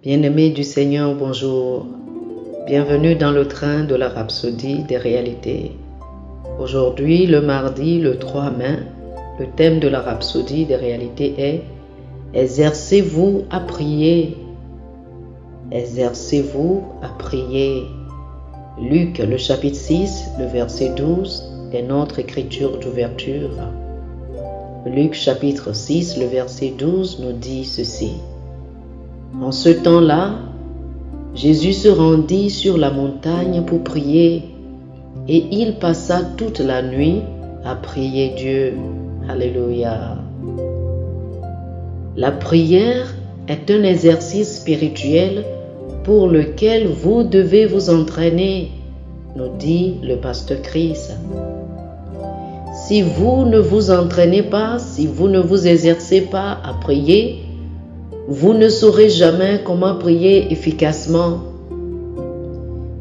Bien-aimés du Seigneur, bonjour. Bienvenue dans le train de la rhapsodie des réalités. Aujourd'hui, le mardi, le 3 mai, le thème de la rhapsodie des réalités est « Exercez-vous à prier ». Exercez-vous à prier. Luc, le chapitre 6, le verset 12 est notre écriture d'ouverture. Luc, chapitre 6, le verset 12 nous dit ceci. En ce temps-là, Jésus se rendit sur la montagne pour prier et il passa toute la nuit à prier Dieu. Alléluia. La prière est un exercice spirituel pour lequel vous devez vous entraîner, nous dit le pasteur Chris. Si vous ne vous entraînez pas, si vous ne vous exercez pas à prier, vous ne saurez jamais comment prier efficacement.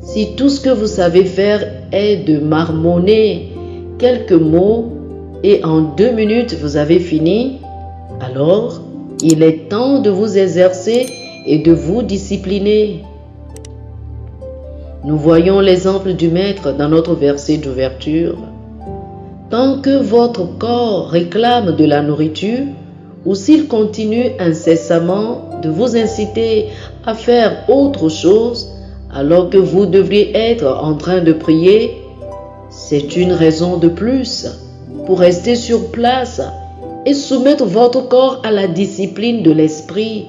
Si tout ce que vous savez faire est de marmonner quelques mots et en 2 minutes vous avez fini, alors il est temps de vous exercer et de vous discipliner. Nous voyons l'exemple du Maître dans notre verset d'ouverture. Tant que votre corps réclame de la nourriture, ou s'il continue incessamment de vous inciter à faire autre chose, alors que vous devriez être en train de prier, c'est une raison de plus pour rester sur place et soumettre votre corps à la discipline de l'esprit.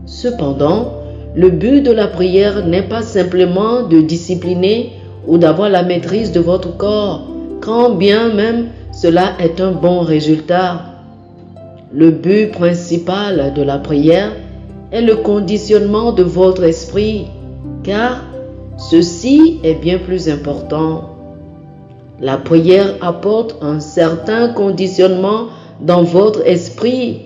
Cependant, le but de la prière n'est pas simplement de discipliner ou d'avoir la maîtrise de votre corps, quand bien même cela est un bon résultat. Le but principal de la prière est le conditionnement de votre esprit, car ceci est bien plus important. La prière apporte un certain conditionnement dans votre esprit,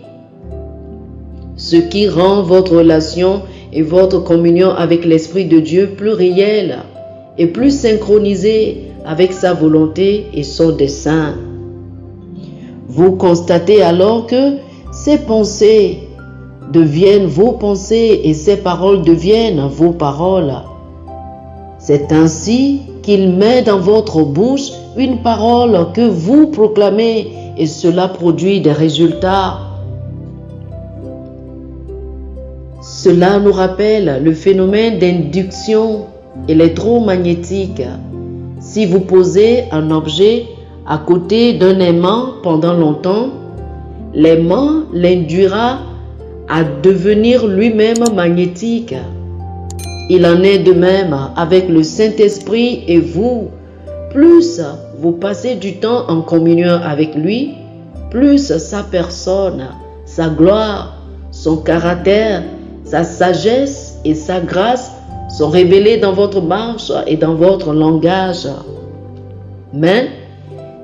ce qui rend votre relation et votre communion avec l'Esprit de Dieu plus réelle et plus synchronisée avec sa volonté et son dessein. Vous constatez alors que ces pensées deviennent vos pensées et ces paroles deviennent vos paroles. C'est ainsi qu'il met dans votre bouche une parole que vous proclamez et cela produit des résultats. Cela nous rappelle le phénomène d'induction électromagnétique. Si vous posez un objet à côté d'un aimant pendant longtemps, l'aimant l'induira à devenir lui-même magnétique. Il en est de même avec le Saint-Esprit et vous. Plus vous passez du temps en communion avec lui, plus sa personne, sa gloire, son caractère, sa sagesse et sa grâce sont révélés dans votre marche et dans votre langage. Mais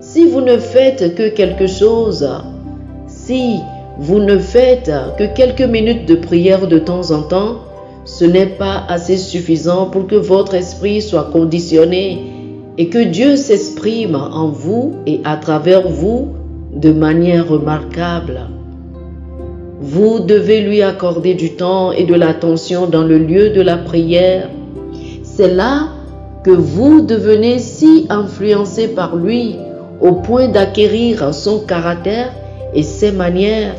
si vous ne faites que quelque chose, si vous ne faites que quelques minutes de prière de temps en temps, ce n'est pas assez suffisant pour que votre esprit soit conditionné et que Dieu s'exprime en vous et à travers vous de manière remarquable. Vous devez lui accorder du temps et de l'attention dans le lieu de la prière. C'est là que vous devenez si influencé par lui au point d'acquérir son caractère et ses manières.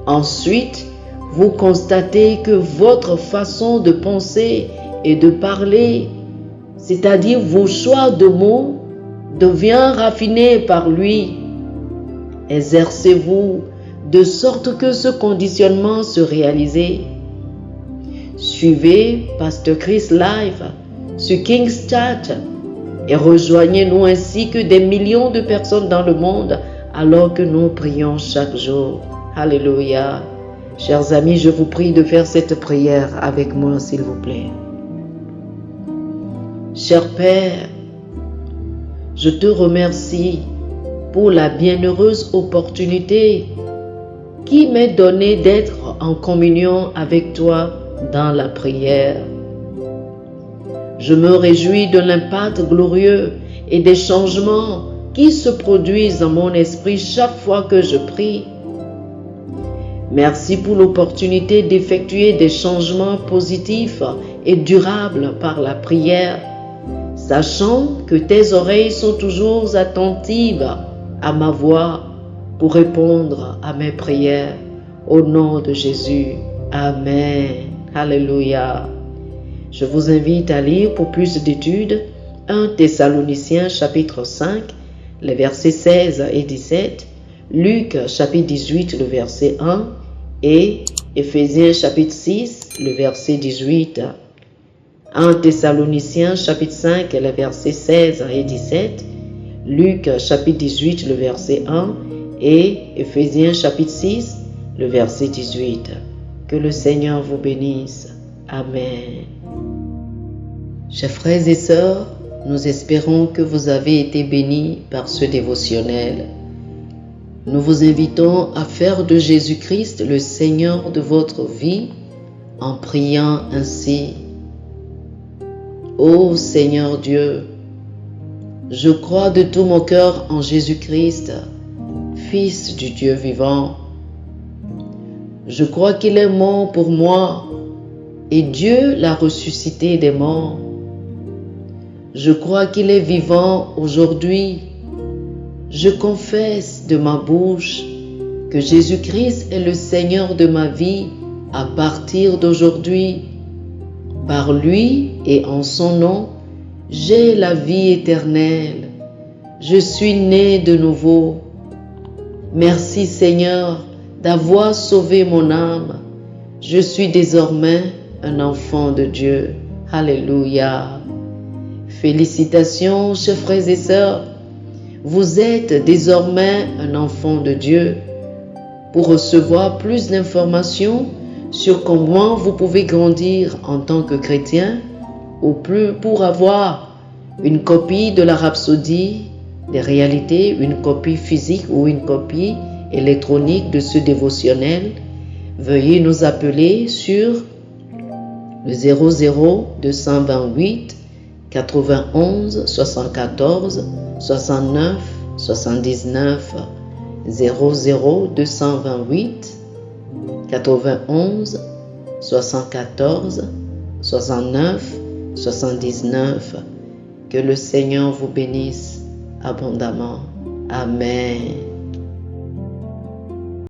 Ensuite, vous constatez que votre façon de penser et de parler, c'est-à-dire vos choix de mots, devient raffiné par lui. Exercez-vous de sorte que ce conditionnement se réalise. Suivez Pasteur Chris Live sur King's Chat et rejoignez-nous ainsi que des millions de personnes dans le monde alors que nous prions chaque jour. Alléluia. Chers amis, je vous prie de faire cette prière avec moi, s'il vous plaît. Cher Père, je te remercie pour la bienheureuse opportunité qui m'est donnée d'être en communion avec toi dans la prière. Je me réjouis de l'impact glorieux et des changements qui se produisent dans mon esprit chaque fois que je prie. Merci pour l'opportunité d'effectuer des changements positifs et durables par la prière, sachant que tes oreilles sont toujours attentives à ma voix pour répondre à mes prières. Au nom de Jésus. Amen. Alléluia. Je vous invite à lire pour plus d'études 1 Thessaloniciens chapitre 5, les versets 16 et 17, Luc chapitre 18, le verset 1 et Éphésiens chapitre 6, le verset 18. 1 Thessaloniciens chapitre 5, les versets 16 et 17, Luc chapitre 18, le verset 1 et Éphésiens chapitre 6, le verset 18. Que le Seigneur vous bénisse. Amen. Chers frères et sœurs, nous espérons que vous avez été bénis par ce dévotionnel. Nous vous invitons à faire de Jésus-Christ le Seigneur de votre vie en priant ainsi. Ô Seigneur Dieu, je crois de tout mon cœur en Jésus-Christ, Fils du Dieu vivant. Je crois qu'il est mort pour moi et Dieu l'a ressuscité des morts. Je crois qu'il est vivant aujourd'hui. Je confesse de ma bouche que Jésus-Christ est le Seigneur de ma vie à partir d'aujourd'hui. Par lui et en son nom, j'ai la vie éternelle. Je suis né de nouveau. Merci Seigneur d'avoir sauvé mon âme. Je suis désormais un enfant de Dieu. Alléluia. Félicitations, chers frères et sœurs. Vous êtes désormais un enfant de Dieu. Pour recevoir plus d'informations sur comment vous pouvez grandir en tant que chrétien, ou plus pour avoir une copie de la Rhapsodie des réalités, une copie physique ou une copie électronique de ce dévotionnel, veuillez nous appeler sur le 00 228 91 74 69 79 00 228 91 74 69 79. Que le Seigneur vous bénisse abondamment. Amen.